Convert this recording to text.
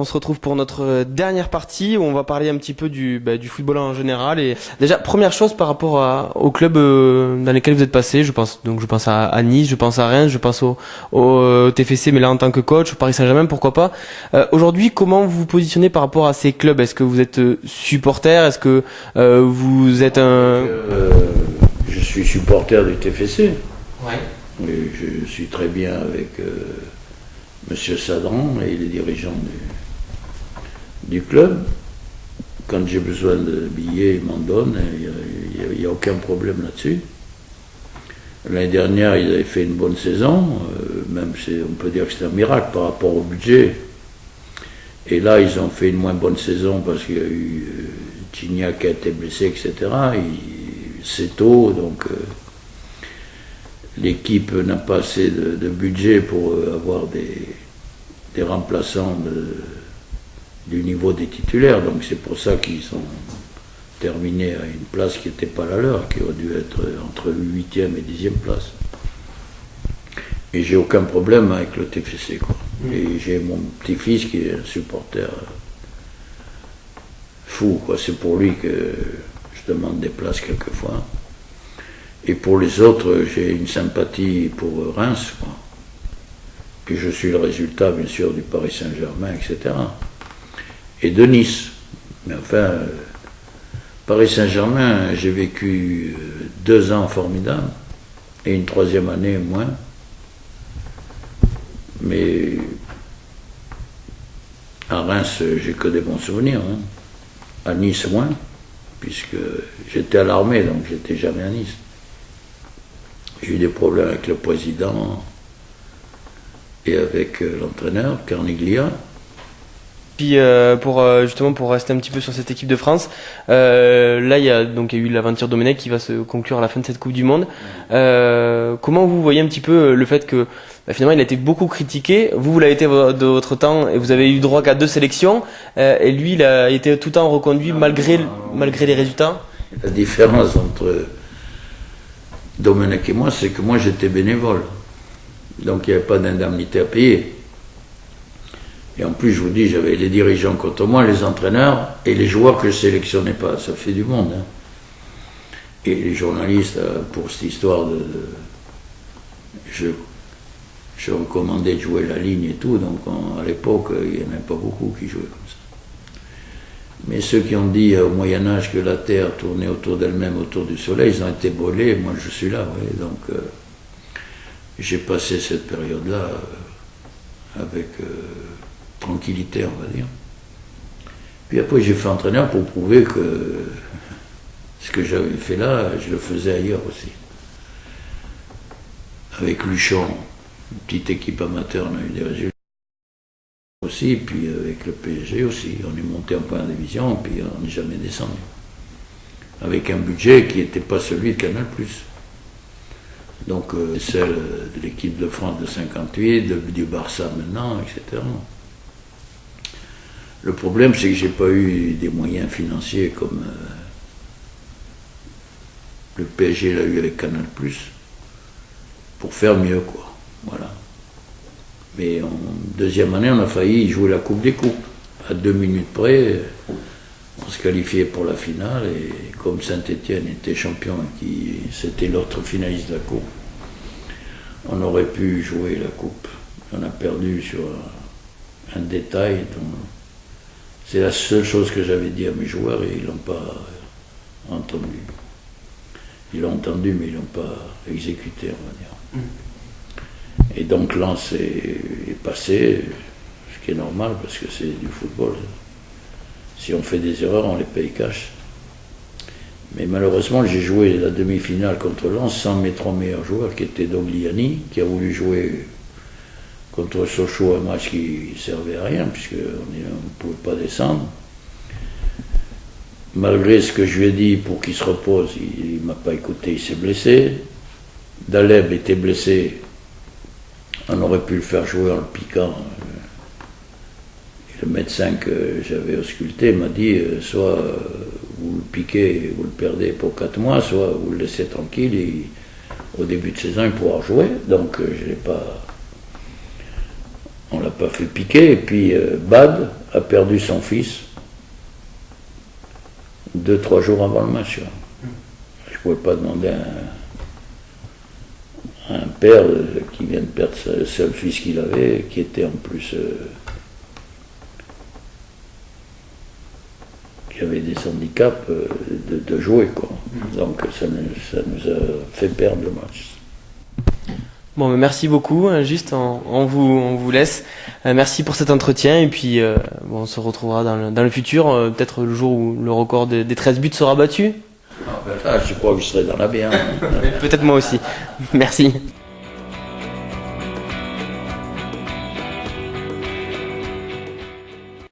On se retrouve pour notre dernière partie où on va parler un petit peu du football en général. Et déjà, première chose par rapport au club dans lesquels vous êtes passé, je pense à Nice, je pense à Reims, je pense au TFC, mais là en tant que coach, au Paris Saint-Germain, pourquoi pas. Aujourd'hui, comment vous vous positionnez par rapport à ces clubs? Est-ce que vous êtes supporter? Est-ce que vous êtes un... Je suis supporter du TFC. Ouais. Et je suis très bien avec Monsieur Sadran et les dirigeants du club. Quand j'ai besoin de billets, ils m'en donnent. Il n'y a aucun problème là-dessus. L'année dernière, ils avaient fait une bonne saison. Même on peut dire que c'est un miracle par rapport au budget. Et là, ils ont fait une moins bonne saison parce qu'il y a eu Gignac qui a été blessé, etc. C'est tôt, donc l'équipe n'a pas assez de budget pour avoir des remplaçants du niveau des titulaires. Donc c'est pour ça qu'ils sont terminés à une place qui n'était pas la leur, qui aurait dû être entre 8e et 10e place. Et j'ai aucun problème avec le TFC, quoi. Et j'ai mon petit-fils qui est un supporter fou, quoi. C'est pour lui que je demande des places quelquefois. Et pour les autres, j'ai une sympathie pour Reims, quoi. Puis je suis le résultat, bien sûr, du Paris Saint-Germain, etc. Et de Nice. Mais enfin, Paris Saint-Germain, j'ai vécu 2 ans formidables, et une 3e année moins. Mais à Reims, j'ai que des bons souvenirs. Hein. À Nice, moins, puisque j'étais à l'armée, donc j'étais jamais à Nice. J'ai eu des problèmes avec le président et avec l'entraîneur, Carniglia. Puis pour rester un petit peu sur cette équipe de France, là il y a eu l'aventure Domenech qui va se conclure à la fin de cette Coupe du Monde. Comment vous voyez un petit peu le fait que finalement il a été beaucoup critiqué, vous l'avez été de votre temps et vous avez eu droit qu'à 2 sélections, et lui il a été tout le temps reconduit malgré les résultats? La différence entre Domenech et moi, c'est que moi j'étais bénévole, donc il n'y avait pas d'indemnité à payer. Et en plus, je vous dis, j'avais les dirigeants contre moi, les entraîneurs et les joueurs que je sélectionnais pas. Ça fait du monde. Hein. Et les journalistes, pour cette histoire je recommandais de jouer la ligne et tout, donc à l'époque, il n'y en avait pas beaucoup qui jouaient comme ça. Mais ceux qui ont dit au Moyen-Âge que la Terre tournait autour d'elle-même, autour du Soleil, ils ont été brûlés, moi je suis là. Ouais. Donc j'ai passé cette période-là avec tranquillité, on va dire. Puis après, j'ai fait entraîneur pour prouver que ce que j'avais fait là, je le faisais ailleurs aussi. Avec Luchon, une petite équipe amateur, on a eu des résultats aussi, puis avec le PSG aussi. On est monté en première division, puis on n'est jamais descendu. Avec un budget qui n'était pas celui de Canal+. Donc celle de l'équipe de France de 58, du Barça maintenant, etc. Le problème, c'est que j'ai pas eu des moyens financiers comme le PSG l'a eu avec Canal+, pour faire mieux, quoi. Voilà. Mais en 2e année, on a failli jouer la Coupe des Coupes. À 2 minutes près, on se qualifiait pour la finale, et comme Saint-Étienne était champion, c'était l'autre finaliste de la Coupe, on aurait pu jouer la Coupe. On a perdu sur un détail dont c'est la seule chose que j'avais dit à mes joueurs, et ils ne l'ont pas entendu. Ils l'ont entendu, mais ils ne l'ont pas exécuté, on va dire. Et donc Lens est passé, ce qui est normal, parce que c'est du football. Si on fait des erreurs, on les paye cash. Mais malheureusement, j'ai joué la demi-finale contre Lens sans mes 3 meilleurs joueurs, qui étaient Dogliani, qui a voulu jouer contre Sochaux, un match qui servait à rien, puisqu'on ne pouvait pas descendre. Malgré ce que je lui ai dit pour qu'il se repose, il ne m'a pas écouté, il s'est blessé. Daleb était blessé, on aurait pu le faire jouer en le piquant. Et le médecin que j'avais ausculté m'a dit soit vous le piquez, vous le perdez pour 4 mois, soit vous le laissez tranquille et au début de saison il pourra jouer. Donc je l'ai pas. On ne l'a pas fait piquer, et puis Bad a perdu son fils 2-3 jours avant le match. Je ne pouvais pas demander à un père qui vient de perdre le seul fils qu'il avait, qui était en plus... qui avait des handicaps, de jouer, quoi. Donc ça nous a fait perdre le match. Bon, mais merci beaucoup. Juste, on vous laisse. Merci pour cet entretien. Et puis, bon, on se retrouvera dans le futur, peut-être le jour où le record des 13 buts sera battu. Ah, je crois que je serai dans la bière. Peut-être moi aussi. Merci.